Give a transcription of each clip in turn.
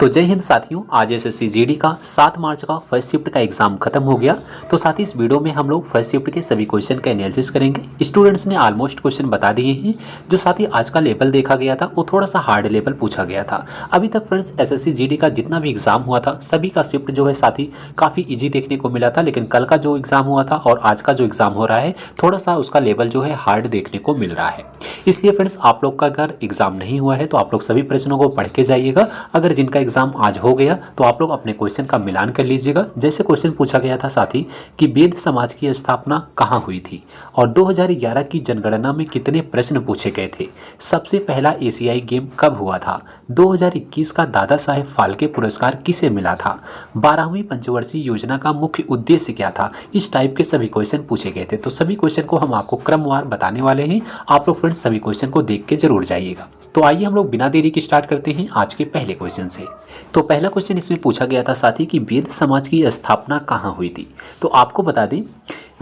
तो जय हिंद साथियों, आज एसएससी जीडी का 7 मार्च का फर्स्ट शिफ्ट का एग्जाम खत्म हो गया। तो साथ ही इस वीडियो में हम लोग फर्स्ट शिफ्ट के सभी क्वेश्चन का एनालिसिस करेंगे। स्टूडेंट्स ने ऑलमोस्ट क्वेश्चन बता दिए हैं। जो साथ ही आज का लेवल देखा गया था वो थोड़ा सा हार्ड लेवल पूछा गया था। अभी तक फ्रेंड्स एसएससी जीडी का जितना भी एग्जाम हुआ था सभी का शिफ्ट जो है साथ ही काफ़ी ईजी देखने को मिला था, लेकिन कल का जो एग्जाम हुआ था और आज का जो एग्जाम हो रहा है थोड़ा सा उसका लेवल जो है हार्ड देखने को मिल रहा है। इसलिए फ्रेंड्स आप लोग का अगर एग्जाम नहीं हुआ है तो आप लोग सभी प्रश्नों को पढ़ के जाइएगा। अगर जिनका एग्जाम आज हो गया तो आप लोग अपने क्वेश्चन का मिलान कर लीजिएगा। जैसे क्वेश्चन पूछा गया था साथी कि वेद समाज की स्थापना कहाँ हुई थी और 2011 की जनगणना में कितने प्रश्न पूछे गए थे, सबसे पहला एशियाई गेम कब हुआ था, 2021 का दादा साहेब फाल्के पुरस्कार किसे मिला था, 12वीं पंचवर्षीय योजना का मुख्य उद्देश्य क्या था। इस टाइप के सभी क्वेश्चन पूछे गए थे। तो सभी क्वेश्चन को हम आपको क्रमवार बताने वाले हैं। आप लोग फ्रेंड्स सभी क्वेश्चन को देख के जरूर जाइएगा। तो आइए हम लोग बिना देरी के स्टार्ट करते हैं आज के पहले क्वेश्चन से। तो पहला क्वेश्चन इसमें पूछा गया था साथी कि वेद समाज की स्थापना कहाँ हुई थी। तो आपको बता दें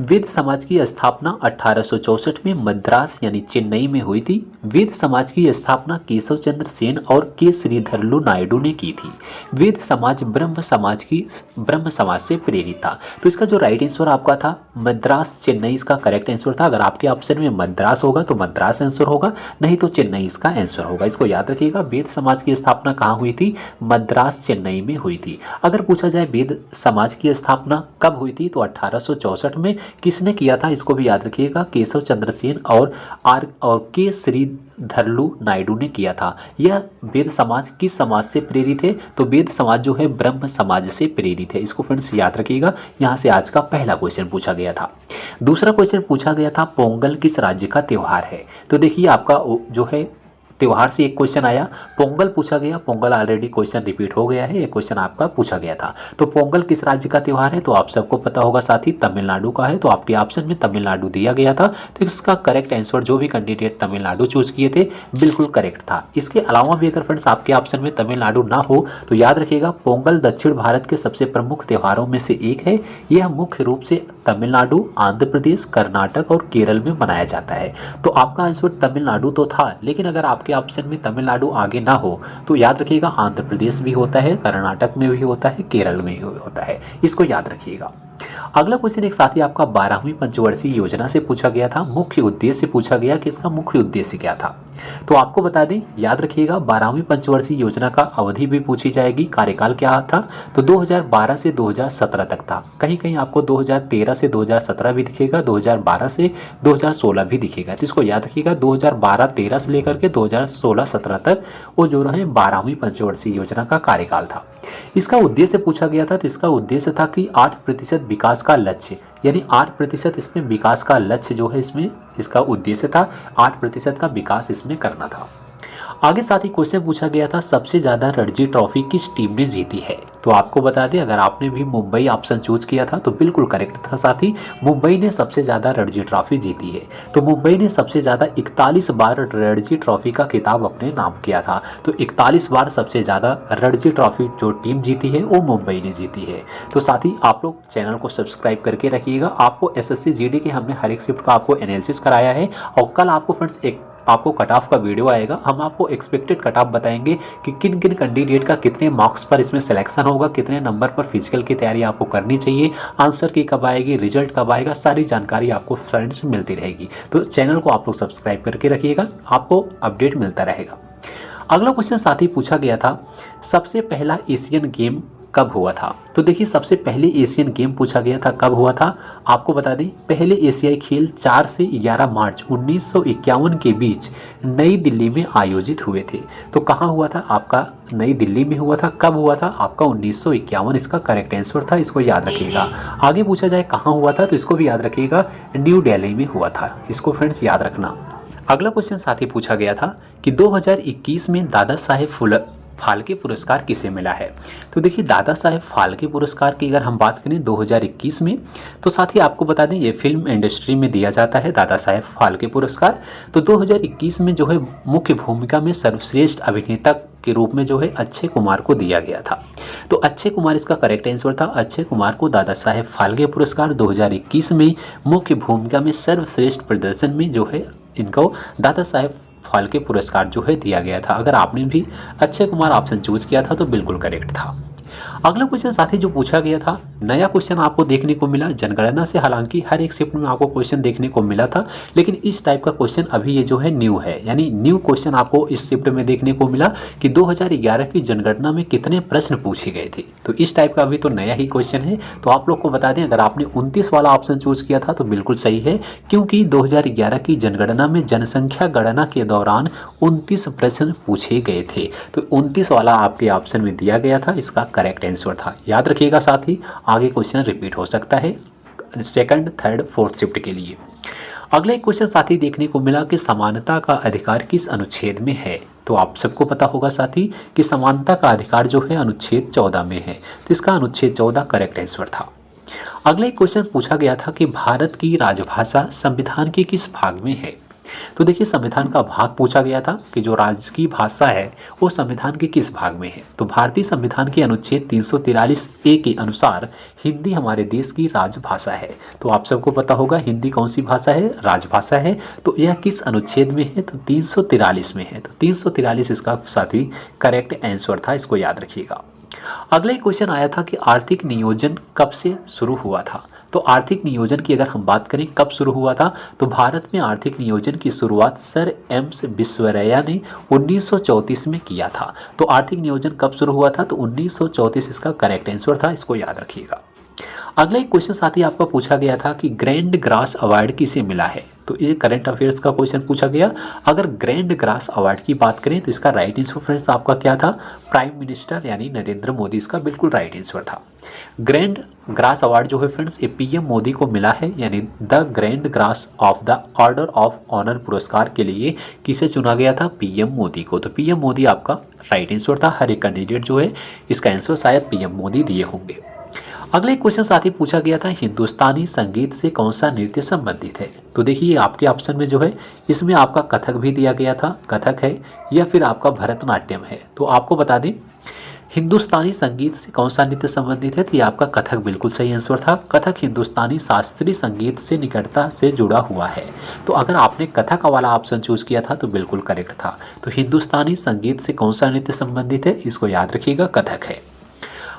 वेद समाज की स्थापना 1864 में मद्रास यानी चेन्नई में हुई थी। वेद समाज की स्थापना केशव चंद्र सेन और के श्रीधरलू नायडू ने की थी। वेद समाज ब्रह्म समाज से प्रेरित था। तो इसका जो राइट आंसर आपका था मद्रास चेन्नई इसका करेक्ट आंसर था। अगर आपके ऑप्शन में मद्रास होगा तो मद्रास आंसर होगा, नहीं तो चेन्नई इसका आंसर होगा। इसको याद रखिएगा। वेद समाज की स्थापना कहाँ हुई थी, मद्रास चेन्नई में हुई थी। अगर पूछा जाए वेद समाज की स्थापना कब हुई थी तो 1864 में किसने किया था, इसको भी याद रखिएगा। केशव चंद्र सेन और के श्रीधरलू नायडू ने किया था। यह वेद समाज किस समाज से प्रेरित है, तो वेद समाज जो है ब्रह्म समाज से प्रेरित है। इसको फ्रेंड्स याद रखिएगा। यहाँ से आज का पहला क्वेश्चन पूछा गया था। दूसरा क्वेश्चन पूछा गया था पोंगल किस राज्य का त्यौहार है। तो देखिए आपका जो है त्योहार से एक क्वेश्चन आया, पोंगल पूछा गया। पोंगल ऑलरेडी क्वेश्चन रिपीट हो गया है, एक क्वेश्चन आपका पूछा गया था। तो पोंगल किस राज्य का त्यौहार है, तो आप सबको पता होगा साथी तमिलनाडु का है। तो आपके ऑप्शन में तमिलनाडु दिया गया था। तो इसका करेक्ट आंसर जो भी कैंडिडेट तमिलनाडु चूज किए थे बिल्कुल करेक्ट था। इसके अलावा भी अगर फ्रेंड्स आपके ऑप्शन में तमिलनाडु ना हो तो याद रखिएगा पोंगल दक्षिण भारत के सबसे प्रमुख त्योहारों में से एक है। यह मुख्य रूप से तमिलनाडु, आंध्र प्रदेश, कर्नाटक और केरल में मनाया जाता है। तो आपका आंसर तमिलनाडु तो था, लेकिन अगर आपके ऑप्शन में तमिलनाडु आगे ना हो तो याद रखिएगा आंध्र प्रदेश भी होता है, कर्नाटक में भी होता है, केरल में भी होता है। इसको याद रखिएगा। अगला क्वेश्चन एक साथी आपका 12वीं पंचवर्षीय योजना से पूछा गया था। मुख्य उद्देश्य पूछा गया कि इसका मुख्य उद्देश्य क्या था। तो आपको बता दें, याद रखिएगा 12वीं पंचवर्षीय योजना का अवधि भी पूछी जाएगी, कार्यकाल क्या था। तो 2012 से 2017 तक था। कहीं कहीं आपको 2013 से 2017 भी दिखेगा, 2012 से 2016 भी दिखेगा। तो इसको याद रखिएगा 2012-13 से लेकर के 2016-17 तक वो जो रहे 12वीं पंचवर्षीय योजना का कार्यकाल था। इसका उद्देश्य पूछा गया था। तो इसका उद्देश्य था कि 8% विकास का लक्ष्य, यानी 8% इसमें विकास का लक्ष्य जो है इसमें इसका उद्देश्य था, 8% का विकास इसमें करना था। आगे साथ ही क्वेश्चन पूछा गया था सबसे ज्यादा रणजी ट्रॉफी किस टीम ने जीती है। तो आपको बता दें अगर आपने भी मुंबई ऑप्शन चूज किया था तो बिल्कुल करेक्ट था साथी। मुंबई ने सबसे ज्यादा रणजी ट्रॉफी जीती है। तो मुंबई ने सबसे ज्यादा 41 बार रणजी ट्रॉफी का खिताब अपने नाम किया था। तो 41 बार सबसे ज्यादा रणजी ट्रॉफी जो टीम जीती है वो मुंबई ने जीती है। तो साथ ही आप लोग चैनल को सब्सक्राइब करके रखिएगा। आपको एसएससी जीडी के हमने हर एक शिफ्ट का आपको एनालिसिस कराया है और कल आपको फ्रेंड्स आपको कट ऑफ का वीडियो आएगा। हम आपको एक्सपेक्टेड कट ऑफ बताएंगे कि किन किन कैंडिडेट का कितने मार्क्स पर इसमें सिलेक्शन होगा, कितने नंबर पर फिजिकल की तैयारी आपको करनी चाहिए, आंसर की कब आएगी, रिजल्ट कब आएगा, सारी जानकारी आपको फ्रेंड्स मिलती रहेगी। तो चैनल को आप लोग सब्सक्राइब करके रखिएगा, आपको अपडेट मिलता रहेगा। अगला क्वेश्चन साथ ही पूछा गया था सबसे पहला एशियन गेम कब हुआ था। तो देखिए सबसे पहले एशियन गेम पूछा गया था कब हुआ था। आपको बता दें पहले एशियाई खेल 4 से 11 मार्च 1951 के बीच नई दिल्ली में आयोजित हुए थे। तो कहाँ हुआ था, आपका नई दिल्ली में हुआ था। कब हुआ था, आपका 1951 इसका करेक्ट आंसर था। इसको याद रखिएगा। आगे पूछा जाए कहाँ हुआ था तो इसको भी याद रखिएगा, न्यू दिल्ली में हुआ था। इसको फ्रेंड्स याद रखना। अगला क्वेश्चन साथ ही पूछा गया था कि 2021 में दादा साहेब फाल्के पुरस्कार किसे मिला है। तो देखिए दादा साहेब फाल्के पुरस्कार की अगर हम बात करें 2021 में तो साथ ही आपको बता दें ये फिल्म इंडस्ट्री में दिया जाता है दादा साहेब फाल्के पुरस्कार। तो 2021 में जो है मुख्य भूमिका में सर्वश्रेष्ठ अभिनेता के रूप में जो है अक्षय कुमार को दिया गया था। तो अक्षय कुमार इसका करेक्ट आंसर था। अक्षय कुमार को दादा साहेब फाल्के पुरस्कार 2021 में मुख्य भूमिका में सर्वश्रेष्ठ प्रदर्शन में जो है इनको दादा साहेब फाल्के पुरस्कार जो है दिया गया था। अगर आपने भी अक्षय कुमार ऑप्शन चूज किया था तो बिल्कुल करेक्ट था। अगला क्वेश्चन साथी जो पूछा गया था, नया क्वेश्चन आपको देखने को मिला जनगणना से। हालांकि हर एक शिफ्ट में आपको क्वेश्चन देखने को मिला था, लेकिन इस टाइप का क्वेश्चन अभी ये जो है न्यू है, यानी न्यू क्वेश्चन आपको इस शिफ्ट में देखने को मिला कि 2011 की जनगणना में कितने प्रश्न पूछे गए थे। तो इस टाइप का अभी तो नया ही क्वेश्चन है। तो आप लोग को बता दें, अगर आपने 29 वाला ऑप्शन चूज किया था तो बिल्कुल सही है, क्योंकि 2011 की जनगणना में जनसंख्या गणना के दौरान 29 प्रश्न पूछे गए थे। तो 29 वाला आपके ऑप्शन में दिया गया था, इसका करेक्ट आंसर था। याद रखिएगा साथ ही, आगे क्वेश्चन रिपीट हो सकता है सेकंड, थर्ड, फोर्थ शिफ्ट के लिए। अगला एक क्वेश्चन साथी देखने को मिला कि समानता का अधिकार किस अनुच्छेद में है। तो आप सबको पता होगा साथी कि समानता का अधिकार जो है अनुच्छेद 14 में है, तो इसका अनुच्छेद 14 करेक्ट आंसर था। अगला एक क्वेश्चन पूछा गया था कि भारत की राजभाषा संविधान के किस भाग में है। तो देखिए, संविधान का भाग पूछा गया था कि जो राज्य की भाषा है वो संविधान के किस भाग में है। तो भारतीय संविधान के अनुच्छेद 343A के अनुसार हिंदी हमारे देश की राजभाषा है। तो आप सबको पता होगा हिंदी कौन सी भाषा है, राजभाषा है। तो यह किस अनुच्छेद में है, तो 343 में है। तो 343 इसका साथी करेक्ट आंसर था, इसको याद रखिएगा। अगला एक क्वेश्चन आया था कि आर्थिक नियोजन कब से शुरू हुआ था। तो आर्थिक नियोजन की अगर हम बात करें कब शुरू हुआ था, तो भारत में आर्थिक नियोजन की शुरुआत सर एम्स विश्वेश्वरैया ने 1934 में किया था। तो आर्थिक नियोजन कब शुरू हुआ था, तो 1934 इसका करेक्ट आंसर था, इसको याद रखिएगा। अगला एक क्वेश्चन साथ ही आपका पूछा गया था कि ग्रैंड ग्रास अवार्ड किसे मिला है। तो ये करंट अफेयर्स का क्वेश्चन पूछा गया। अगर ग्रैंड ग्रास अवार्ड की बात करें तो इसका राइट आंसर फ्रेंड्स आपका क्या था, प्राइम मिनिस्टर यानी नरेंद्र मोदी, इसका बिल्कुल राइट आंसर था। ग्रैंड ग्रास अवार्ड जो है फ्रेंड्स ये पीएम मोदी को मिला है, यानी the grand cross of the order of honour पुरस्कार के लिए किसे चुना गया था, पीएम मोदी को। तो पीएम मोदी आपका राइट आंसर था। हर एक कैंडिडेट जो है इसका आंसर शायद पीएम मोदी दिए होंगे। अगले क्वेश्चन साथ ही पूछा गया था हिंदुस्तानी संगीत से कौन सा नृत्य संबंधित है। तो देखिए आपके ऑप्शन में जो है इसमें आपका कथक भी दिया गया था, कथक है या फिर आपका भरतनाट्यम है। तो आपको बता दें हिंदुस्तानी संगीत से कौन सा नृत्य संबंधित है, तो ये आपका कथक बिल्कुल सही आंसर था। कथक हिंदुस्तानी शास्त्रीय संगीत से निकटता से जुड़ा हुआ है। तो अगर आपने कथक वाला ऑप्शन चूज किया था तो बिल्कुल करेक्ट था। तो हिंदुस्तानी संगीत से कौन सा नृत्य संबंधित है, इसको याद रखिएगा, कथक है।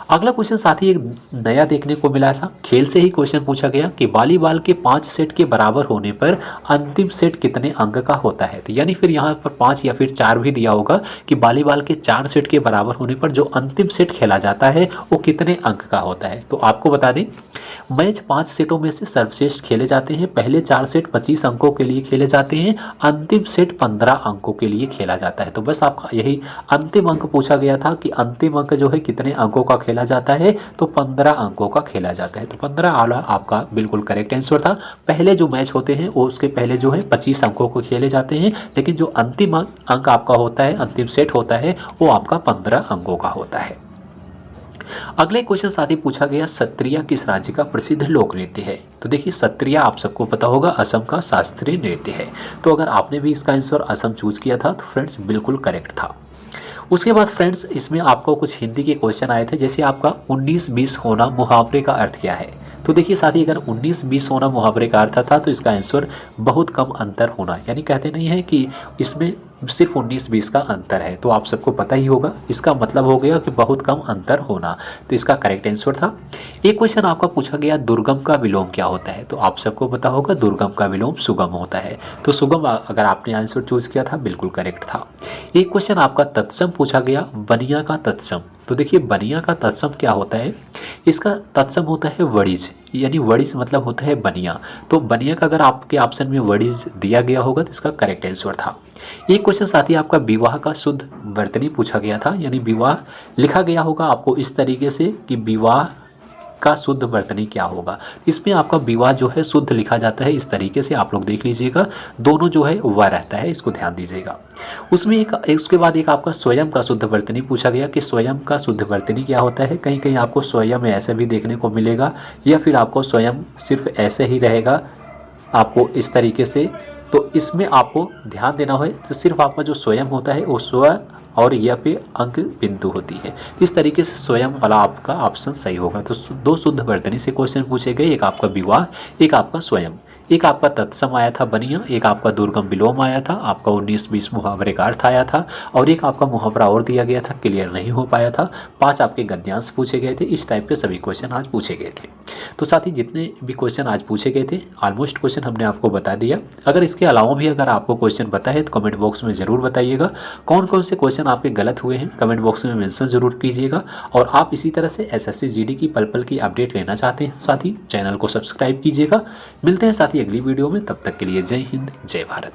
अगला क्वेश्चन साथ ही एक नया देखने को मिला था, खेल से ही क्वेश्चन पूछा गया कि वॉलीबॉल के 5 सेट के बराबर होने पर अंतिम सेट कितने अंक का होता है। तो यानी फिर यहाँ पर 5 या फिर 4 भी दिया होगा कि वॉलीबॉल के 4 सेट के बराबर होने पर जो अंतिम सेट खेला जाता है वो कितने अंक का होता है। तो आपको बता दें मैच 5 सेटों में से सर्वश्रेष्ठ खेले जाते हैं। पहले 4 सेट 25 अंकों के लिए खेले जाते हैं, अंतिम सेट 15 अंकों के लिए खेला जाता है। तो बस आपका यही अंतिम अंक पूछा गया था कि अंतिम अंक जो है कितने अंकों का खेला जाता है, तो 15 अंकों का खेला जाता है। तो 15 वाला आपका बिल्कुल करेक्ट आंसर था। पहले जो मैच होते हैं वो उसके पहले जो है 25 अंकों को खेले जाते हैं, लेकिन जो अंतिम अंक आपका होता है, अंतिम सेट होता है, वो आपका 15 अंकों का होता है। अगले क्वेश्चन साथ ही पूछा गया सत्रिया किस राज्य का प्रसिद्ध लोक नृत्य है। तो देखिए सत्रिया आप सबको पता होगा असम का शास्त्रीय नृत्य है। तो अगर आपने भी इसका आंसर असम चूज किया था तो फ्रेंड्स बिल्कुल करेक्ट था। उसके बाद फ्रेंड्स इसमें आपको कुछ हिंदी के क्वेश्चन आए थे, जैसे आपका 19-20 होना मुहावरे का अर्थ क्या है। तो देखिए साथी अगर 19-20 होना मुहावरे का अर्थ था तो इसका आंसर बहुत कम अंतर होना, यानी कहते नहीं है कि इसमें सिर्फ 19-20 का अंतर है। तो आप सबको पता ही होगा इसका मतलब हो गया कि बहुत कम अंतर होना। तो इसका करेक्ट आंसर था। एक क्वेश्चन आपका पूछा गया दुर्गम का विलोम क्या होता है। तो आप सबको पता होगा दुर्गम का विलोम सुगम होता है। तो सुगम अगर आपने आंसर चूज किया था बिल्कुल करेक्ट था। एक क्वेश्चन आपका तत्सम पूछा गया बनिया का तत्सम। तो देखिए बनिया का तत्सम क्या होता है, इसका तत्सम होता है वड़िज, यानी वड़िज मतलब होता है बनिया। तो बनिया का अगर आपके ऑप्शन में वड़िज दिया गया होगा तो इसका करेक्ट आंसर था। एक क्वेश्चन साथ ही आपका विवाह का शुद्ध वर्तनी पूछा गया था, यानी विवाह लिखा गया होगा आपको इस तरीके से कि विवाह का शुद्ध वर्तनी क्या होगा। इसमें आपका विवाह जो है शुद्ध लिखा जाता है इस तरीके से, आप लोग देख लीजिएगा, दोनों जो है वह रहता है, इसको ध्यान दीजिएगा। उसमें उसके बाद एक आपका स्वयं का शुद्ध वर्तनी पूछा गया कि स्वयं का शुद्ध वर्तनी क्या होता है। कहीं कहीं आपको स्वयं ऐसे भी देखने को मिलेगा या फिर आपको स्वयं सिर्फ ऐसे ही रहेगा आपको इस तरीके से। तो इसमें आपको ध्यान देना है, तो सिर्फ आपका जो स्वयं होता है वो स्व और यह पे अंक बिंदु होती है। इस तरीके से स्वयं वाला आपका ऑप्शन सही होगा। तो 2 शुद्ध वर्तनी से क्वेश्चन पूछे गए, एक आपका विवाह, एक आपका स्वयं। एक आपका तत्सम आया था बनिया, एक आपका दुर्गम विलोम आया था, आपका 19-20 मुहावरे का अर्थ आया था और एक आपका मुहावरा और दिया गया था, क्लियर नहीं हो पाया था। 5 आपके गद्यांश पूछे गए थे। इस टाइप के सभी क्वेश्चन आज पूछे गए थे। तो साथ ही जितने भी क्वेश्चन आज पूछे गए थे ऑलमोस्ट क्वेश्चन हमने आपको बता दिया। अगर इसके अलावा भी अगर आपको क्वेश्चन पता है तो कमेंट बॉक्स में ज़रूर बताइएगा। कौन कौन से क्वेश्चन आपके गलत हुए हैं कमेंट बॉक्स में मेंशन ज़रूर कीजिएगा। और आप इसी तरह से एसएससी जीडी की पल पल की अपडेट लेना चाहते हैं साथ ही चैनल को सब्सक्राइब कीजिएगा। मिलते हैं साथ ही अगली वीडियो में, तब तक के लिए जय हिंद जय भारत।